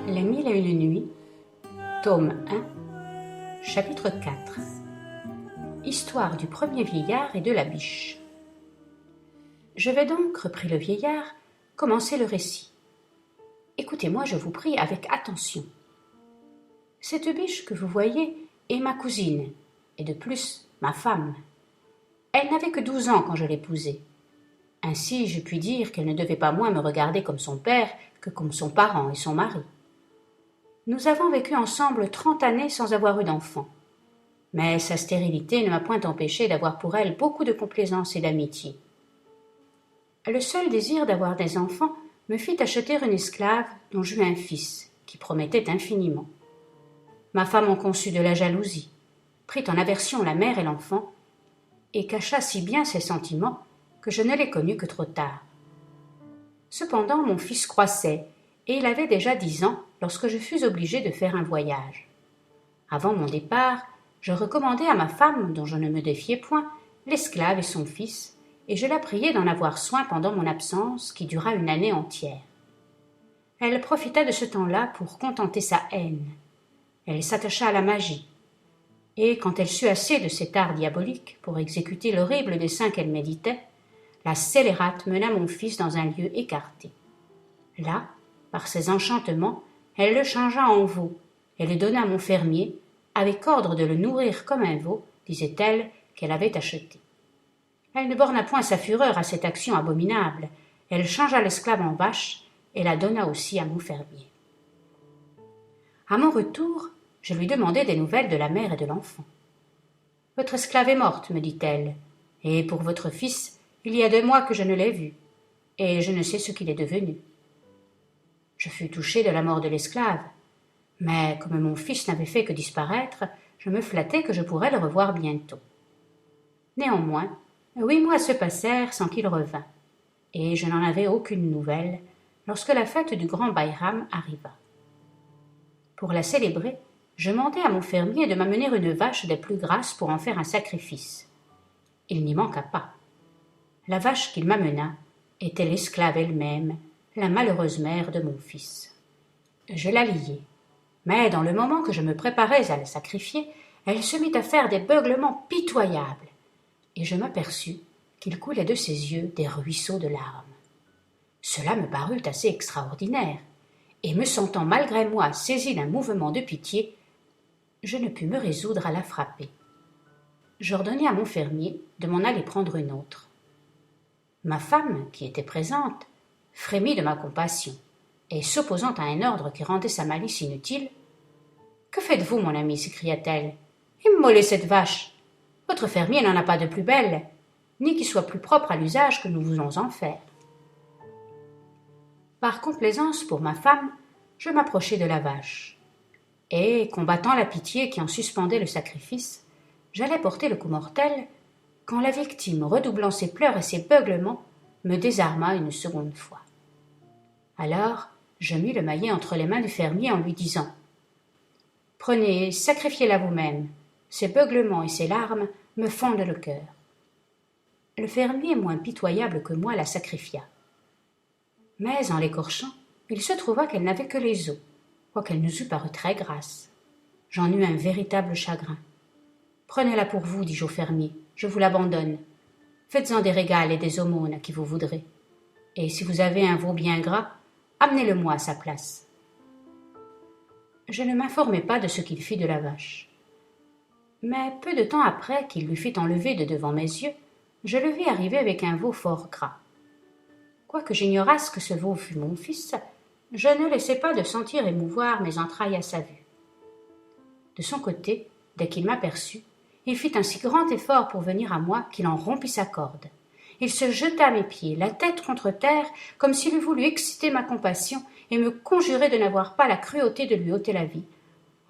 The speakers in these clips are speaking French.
Les mille et une nuits, tome 1, chapitre 4. Histoire du premier vieillard et de la biche. Je vais donc, reprit le vieillard, commencer le récit. Écoutez-moi, je vous prie, avec attention. Cette biche que vous voyez est ma cousine, et de plus, ma femme. Elle n'avait que 12 ans quand je l'épousai. Ainsi, je puis dire qu'elle ne devait pas moins me regarder comme son père que comme son parent et son mari. Nous avons vécu ensemble 30 années sans avoir eu d'enfant. Mais sa stérilité ne m'a point empêché d'avoir pour elle beaucoup de complaisance et d'amitié. Le seul désir d'avoir des enfants me fit acheter une esclave dont j'eus un fils, qui promettait infiniment. Ma femme en conçut de la jalousie, prit en aversion la mère et l'enfant, et cacha si bien ses sentiments que je ne les connus que trop tard. Cependant mon fils croissait, et il avait déjà 10 ans lorsque je fus obligé de faire un voyage. Avant mon départ, je recommandai à ma femme, dont je ne me défiais point, l'esclave et son fils, et je la priai d'en avoir soin pendant mon absence, qui dura une année entière. Elle profita de ce temps-là pour contenter sa haine. Elle s'attacha à la magie, et quand elle sut assez de cet art diabolique pour exécuter l'horrible dessein qu'elle méditait, la scélérate mena mon fils dans un lieu écarté. Là, par ses enchantements, elle le changea en veau et le donna à mon fermier, avec ordre de le nourrir comme un veau, disait-elle, qu'elle avait acheté. Elle ne borna point sa fureur à cette action abominable. Elle changea l'esclave en vache et la donna aussi à mon fermier. À mon retour, je lui demandai des nouvelles de la mère et de l'enfant. « Votre esclave est morte, me dit-elle, et pour votre fils, il y a 2 mois que je ne l'ai vu, et je ne sais ce qu'il est devenu. » Je fus touché de la mort de l'esclave, mais comme mon fils n'avait fait que disparaître, je me flattai que je pourrais le revoir bientôt. Néanmoins, 8 mois se passèrent sans qu'il revînt, et je n'en avais aucune nouvelle lorsque la fête du grand Bayram arriva. Pour la célébrer, je mandai à mon fermier de m'amener une vache des plus grasses pour en faire un sacrifice. Il n'y manqua pas. La vache qu'il m'amena était l'esclave elle-même, la malheureuse mère de mon fils. Je la liai, mais dans le moment que je me préparais à la sacrifier, elle se mit à faire des beuglements pitoyables, et je m'aperçus qu'il coulait de ses yeux des ruisseaux de larmes. Cela me parut assez extraordinaire, et me sentant malgré moi saisi d'un mouvement de pitié, je ne pus me résoudre à la frapper. J'ordonnai à mon fermier de m'en aller prendre une autre. Ma femme, qui était présente, frémit de ma compassion, et s'opposant à un ordre qui rendait sa malice inutile, « Que faites-vous, mon ami » s'écria-t-elle. « Immolez cette vache. Votre fermier n'en a pas de plus belle, ni qui soit plus propre à l'usage que nous voulons en faire. » Par complaisance pour ma femme, je m'approchai de la vache, et, combattant la pitié qui en suspendait le sacrifice, j'allais porter le coup mortel, quand la victime, redoublant ses pleurs et ses beuglements, me désarma une seconde fois. Alors, je mis le maillet entre les mains du fermier en lui disant « Prenez, sacrifiez-la vous-même, ses beuglements et ses larmes me fendent le cœur. » Le fermier, moins pitoyable que moi, la sacrifia. Mais, en l'écorchant, il se trouva qu'elle n'avait que les os, quoiqu'elle nous eût paru très grasse. J'en eus un véritable chagrin. « Prenez-la pour vous, dis-je au fermier, je vous l'abandonne. Faites-en des régals et des aumônes à qui vous voudrez. Et si vous avez un veau bien gras, amenez-le-moi à sa place. » Je ne m'informai pas de ce qu'il fit de la vache. Mais peu de temps après qu'il lui fit enlever de devant mes yeux, je le vis arriver avec un veau fort gras. Quoique j'ignorasse que ce veau fût mon fils, je ne laissai pas de sentir émouvoir mes entrailles à sa vue. De son côté, dès qu'il m'aperçut, il fit un si grand effort pour venir à moi qu'il en rompit sa corde. Il se jeta à mes pieds, la tête contre terre, comme s'il eût voulu exciter ma compassion et me conjurer de n'avoir pas la cruauté de lui ôter la vie,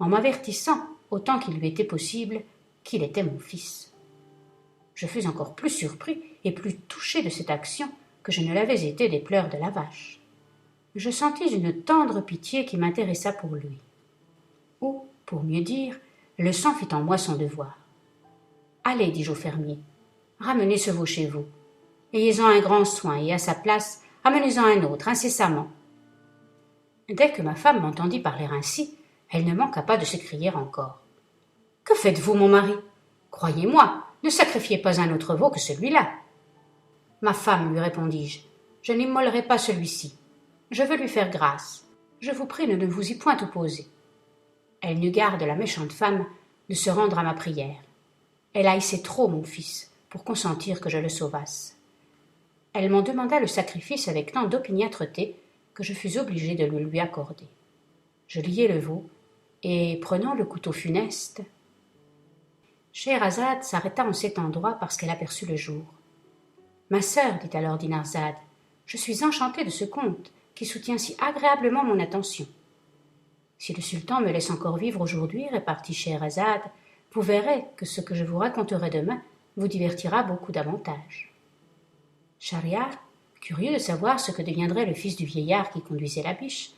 en m'avertissant, autant qu'il lui était possible, qu'il était mon fils. Je fus encore plus surpris et plus touché de cette action que je ne l'avais été des pleurs de la vache. Je sentis une tendre pitié qui m'intéressa pour lui. Ou, pour mieux dire, le sang fit en moi son devoir. « Allez, dis-je au fermier, ramenez ce veau chez vous. Ayez-en un grand soin et à sa place, amenez-en un autre incessamment. » Dès que ma femme m'entendit parler ainsi, elle ne manqua pas de s'écrier encore. « Que faites-vous, mon mari ? Croyez-moi, ne sacrifiez pas un autre veau que celui-là. » « Ma femme, lui répondis-je, je n'immolerai pas celui-ci. Je veux lui faire grâce. Je vous prie de ne vous y point opposer. » Elle n'eut garde, la méchante femme, de se rendre à ma prière. Elle haïssait trop mon fils pour consentir que je le sauvasse. Elle m'en demanda le sacrifice avec tant d'opiniâtreté que je fus obligé de le lui accorder. Je liai le veau, et, prenant le couteau funeste, Scheherazade s'arrêta en cet endroit parce qu'elle aperçut le jour. « Ma sœur, dit alors Dinarzade, je suis enchantée de ce conte qui soutient si agréablement mon attention. Si le sultan me laisse encore vivre aujourd'hui, répartit Scheherazade, vous verrez que ce que je vous raconterai demain vous divertira beaucoup davantage. » Schahriar, curieux de savoir ce que deviendrait le fils du vieillard qui conduisait la biche,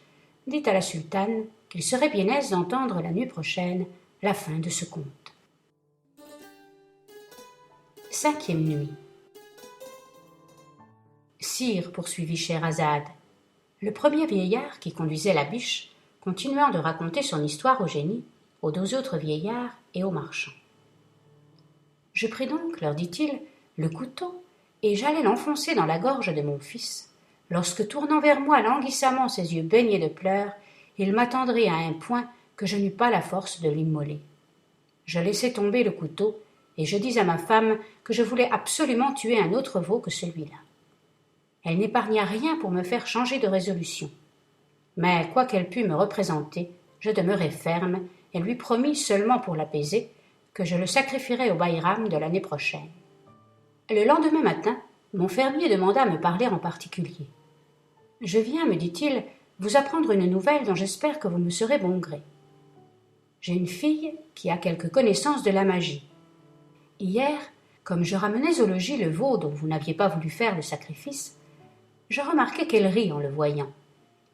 dit à la sultane qu'il serait bien aise d'entendre la nuit prochaine la fin de ce conte. 5e nuit. Sire, poursuivit Scheherazade, le premier vieillard qui conduisait la biche, continuant de raconter son histoire au génie, aux 2 autres vieillards et aux marchands. Je pris donc, leur dit-il, le couteau, et j'allais l'enfoncer dans la gorge de mon fils, lorsque, tournant vers moi languissamment ses yeux baignés de pleurs, il m'attendrit à un point que je n'eus pas la force de l'immoler. Je laissai tomber le couteau, et je dis à ma femme que je voulais absolument tuer un autre veau que celui-là. Elle n'épargna rien pour me faire changer de résolution. Mais, quoiqu'elle pût me représenter, je demeurai ferme et lui promis, seulement pour l'apaiser, que je le sacrifierais au Bayram de l'année prochaine. Le lendemain matin, mon fermier demanda à me parler en particulier. « Je viens, me dit-il, vous apprendre une nouvelle dont j'espère que vous me serez bon gré. J'ai une fille qui a quelque connaissance de la magie. Hier, comme je ramenais au logis le veau dont vous n'aviez pas voulu faire le sacrifice, je remarquai qu'elle rit en le voyant,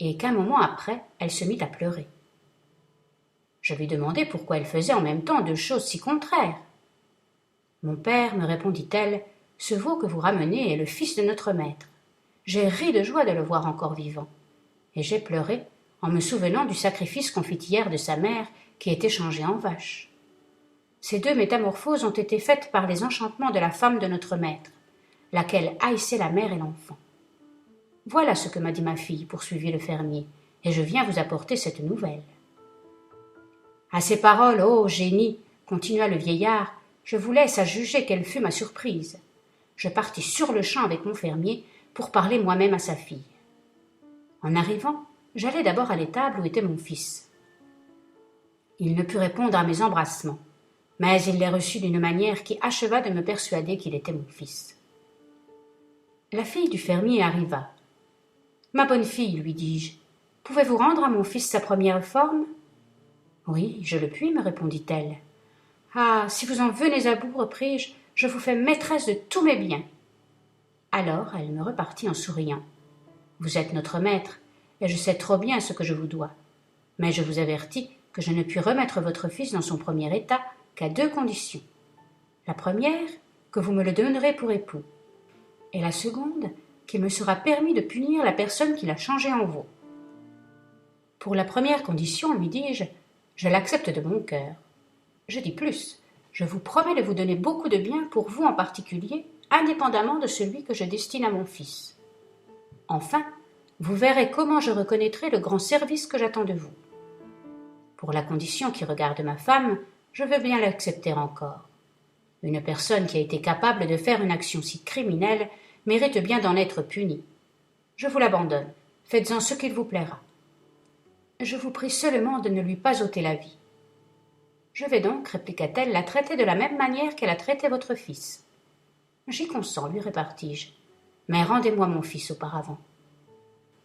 et qu'un moment après, elle se mit à pleurer. Je lui demandai pourquoi elle faisait en même temps 2 choses si contraires. « Mon père, me répondit-elle, ce veau que vous ramenez est le fils de notre maître. J'ai ri de joie de le voir encore vivant, et j'ai pleuré en me souvenant du sacrifice qu'on fit hier de sa mère qui était changée en vache. Ces 2 métamorphoses ont été faites par les enchantements de la femme de notre maître, laquelle haïssait la mère et l'enfant. Voilà ce que m'a dit ma fille, poursuivit le fermier, et je viens vous apporter cette nouvelle. » À ces paroles, ô génie, continua le vieillard, je vous laisse à juger quelle fut ma surprise. Je partis sur-le-champ avec mon fermier pour parler moi-même à sa fille. En arrivant, j'allai d'abord à l'étable où était mon fils. Il ne put répondre à mes embrassements, mais il les reçut d'une manière qui acheva de me persuader qu'il était mon fils. La fille du fermier arriva. « Ma bonne fille, lui dis-je, pouvez-vous rendre à mon fils sa première forme ? » « Oui, je le puis, me répondit-elle. »« Ah, si vous en venez à bout, repris-je, je vous fais maîtresse de tous mes biens. » Alors elle me repartit en souriant. « Vous êtes notre maître, et je sais trop bien ce que je vous dois. Mais je vous avertis que je ne puis remettre votre fils dans son premier état qu'à 2 conditions. La première, que vous me le donnerez pour époux, et la seconde, qu'il me sera permis de punir la personne qui l'a changé en veau. Pour la première condition, lui dis-je, je l'accepte de bon cœur. Je dis plus, je vous promets de vous donner beaucoup de biens pour vous en particulier, indépendamment de celui que je destine à mon fils. Enfin, vous verrez comment je reconnaîtrai le grand service que j'attends de vous. Pour la condition qui regarde ma femme, je veux bien l'accepter encore. Une personne qui a été capable de faire une action si criminelle mérite bien d'en être punie. Je vous l'abandonne, faites-en ce qu'il vous plaira. Je vous prie seulement de ne lui pas ôter la vie. Je vais donc, répliqua-t-elle, la traiter de la même manière qu'elle a traité votre fils. J'y consens, lui répartis-je, mais rendez-moi mon fils auparavant.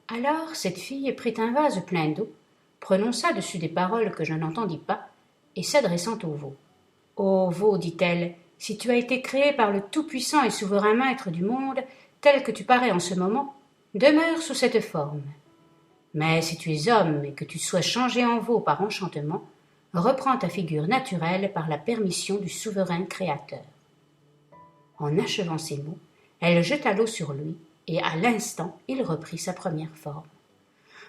Alors cette fille prit un vase plein d'eau, prononça dessus des paroles que je n'entendis pas, et s'adressant au veau. « Ô veau, dit-elle, si tu as été créé par le tout-puissant et souverain maître du monde, tel que tu parais en ce moment, demeure sous cette forme. Mais si tu es homme et que tu sois changé en veau par enchantement, reprends ta figure naturelle par la permission du souverain créateur. » En achevant ces mots, elle jeta l'eau sur lui, et à l'instant, il reprit sa première forme.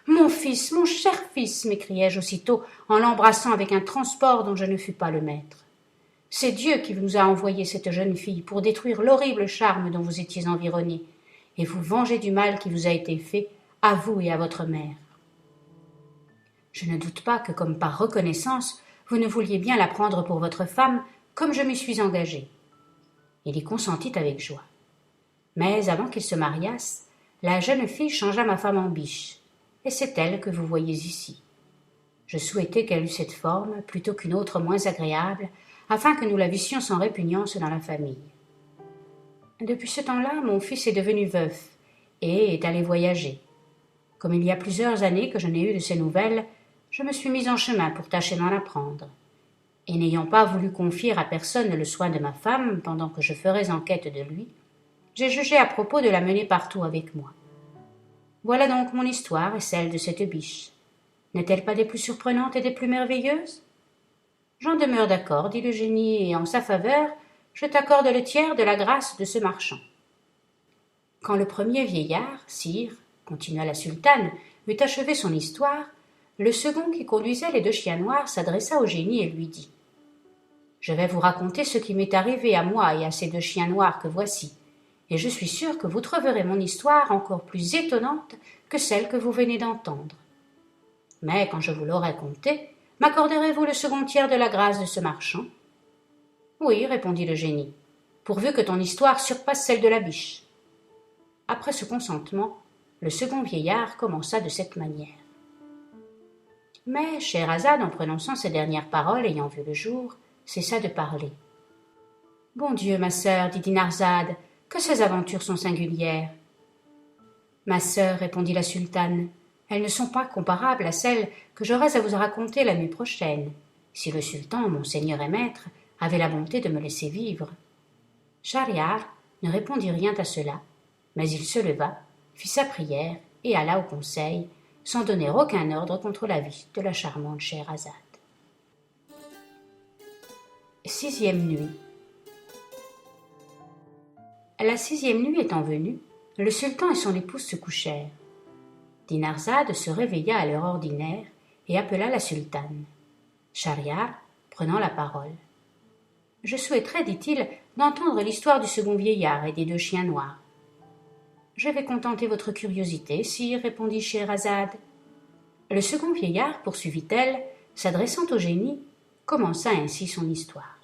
mon cher fils, m'écriai-je aussitôt en l'embrassant avec un transport dont je ne fus pas le maître. C'est Dieu qui nous a envoyé cette jeune fille pour détruire l'horrible charme dont vous étiez environné, et vous venger du mal qui vous a été fait, à vous et à votre mère. Je ne doute pas que, comme par reconnaissance, vous ne vouliez bien la prendre pour votre femme, comme je m'y suis engagé. Il y consentit avec joie. Mais avant qu'ils se mariassent, la jeune fille changea ma femme en biche, et c'est elle que vous voyez ici. Je souhaitais qu'elle eût cette forme plutôt qu'une autre moins agréable, afin que nous la vissions sans répugnance dans la famille. Depuis ce temps-là, mon fils est devenu veuf et est allé voyager. Comme il y a plusieurs années que je n'ai eu de ses nouvelles, je me suis mise en chemin pour tâcher d'en apprendre. Et n'ayant pas voulu confier à personne le soin de ma femme pendant que je ferais enquête de lui, j'ai jugé à propos de la mener partout avec moi. Voilà donc mon histoire et celle de cette biche. N'est-elle pas des plus surprenantes et des plus merveilleuses? J'en demeure d'accord, dit le génie, et en sa faveur, je t'accorde le tiers de la grâce de ce marchand. Quand le premier vieillard, sire, continua la sultane, eut achevé son histoire, le second qui conduisait les deux chiens noirs s'adressa au génie et lui dit « Je vais vous raconter ce qui m'est arrivé à moi et à ces deux chiens noirs que voici, et je suis sûr que vous trouverez mon histoire encore plus étonnante que celle que vous venez d'entendre. Mais quand je vous l'aurai contée, m'accorderez-vous le second tiers de la grâce de ce marchand ?» « Oui, répondit le génie, pourvu que ton histoire surpasse celle de la biche. » Après ce consentement, le second vieillard commença de cette manière. Mais Scheherazade, en prononçant ces dernières paroles ayant vu le jour, cessa de parler. « Bon Dieu, ma sœur, dit Dinarzade, que ces aventures sont singulières. »« Ma sœur, répondit la sultane, elles ne sont pas comparables à celles que j'aurais à vous raconter la nuit prochaine, si le sultan, mon seigneur et maître, avait la bonté de me laisser vivre. » Schahriar ne répondit rien à cela, mais il se leva, fit sa prière et alla au conseil, sans donner aucun ordre contre la vie de la charmante Scheherazade. 6e nuit. La 6e nuit étant venue, le sultan et son épouse se couchèrent. Dinarzade se réveilla à l'heure ordinaire et appela la sultane. Schahriar, prenant la parole. « Je souhaiterais, dit-il, d'entendre l'histoire du second vieillard et des deux chiens noirs. »« Je vais contenter votre curiosité, sire, répondit Scheherazade. » Le second vieillard, poursuivit-elle, s'adressant au génie, commença ainsi son histoire.